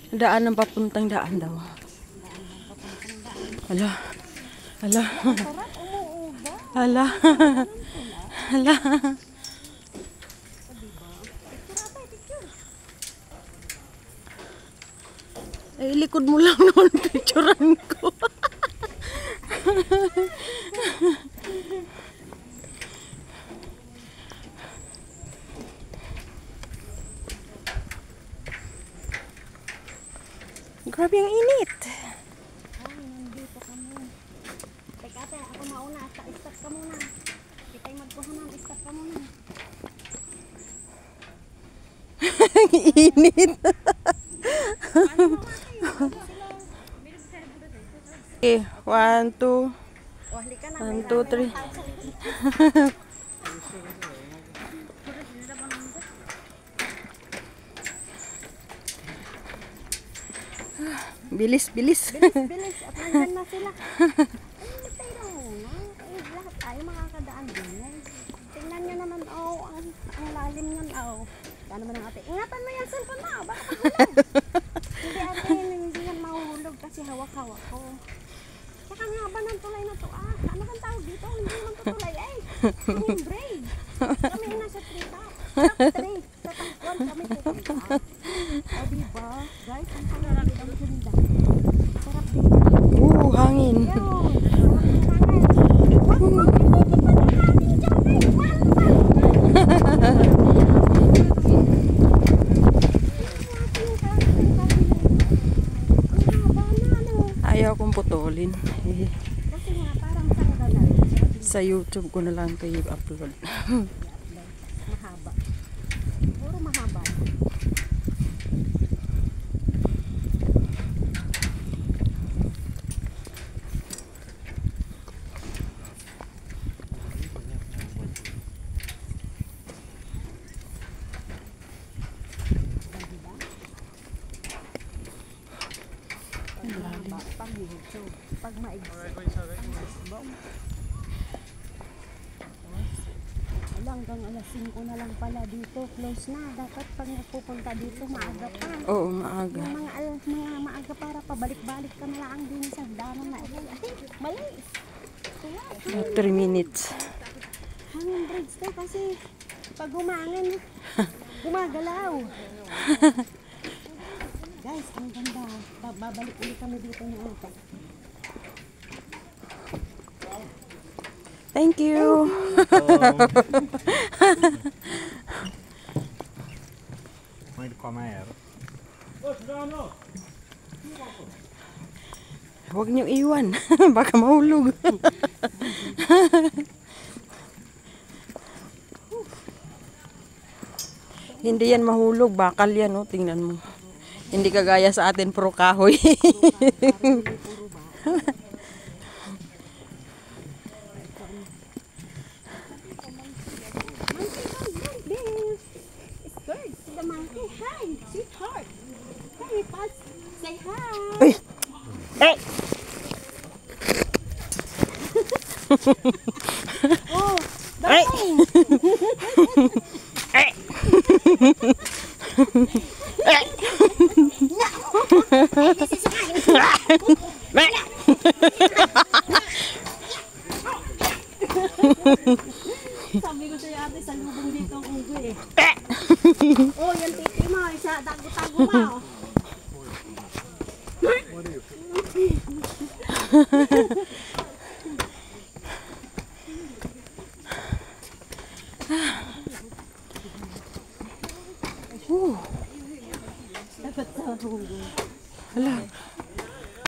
Daan ng papuntang daan daw. Hala. Hala. Hala. Hala. Eh, likod mo lang noon picturean ko. Grabe ang init. Ay, nandito kami. Teka, ate, ako mauna. Stop ka muna. Kita'y magkuhanan. Stop ka muna. Init. Okay, 1, 2. 1, 2, 3. Bilis, bilis. Bilis. At nandyan na sila. Ay, tayo lang muna. Eh, lahat tayo makakadaan din. Tingnan nyo naman, ang lalim nyan, Kaya naman ang ate. Ingatan mo yung cellphone mo. Baka mahulog. Hindi, ate, hindi yan mahuhulog kasi hawak-hawak ko. Saka nga ba ng tulay na to? Ano bang tawag dito? Hindi naman to tulay, Hanging braid. Kami nasa tree top. Tree. Sa tangkuan kami pupunta. O, diba? Guys, ang pangarap ng ganda. Sarap dito. Hangin. Yun. Sarap ng hangin. Ayaw kong putulin. Kasi nga, parang tanggal na rin. Sa YouTube ko na lang kayo upload. Mahaba. Puro mahaba. Pag YouTube, pag hanggang alas 5 na lang pala dito, close na. Dapat pag pupunta dito, maaga pa. Oo, maaga. Yung mga maaga para pabalik-balik ka na lang din sa danan na. Ay, mali. 3 minutes. Hanging bridge to kasi pag humangin, gumagalaw. Guys, ang ganda. Babalik ulit kami dito ng utak. Thank you. May comer. Huwag niyo iwan. Baka mahulog. Hindi yan mahulog. Bakal yan, oh. Tingnan mo. Hindi kagaya sa atin, puro kahoy. Say hi. Uy! Hey! Oh, Ay! Ay! Ay! sabi ko sa'yo ate, sa lubong dito ang ugo eh. Oh, yung titi mo, isa tago-tago mo. Dapat sa hugo. Hala.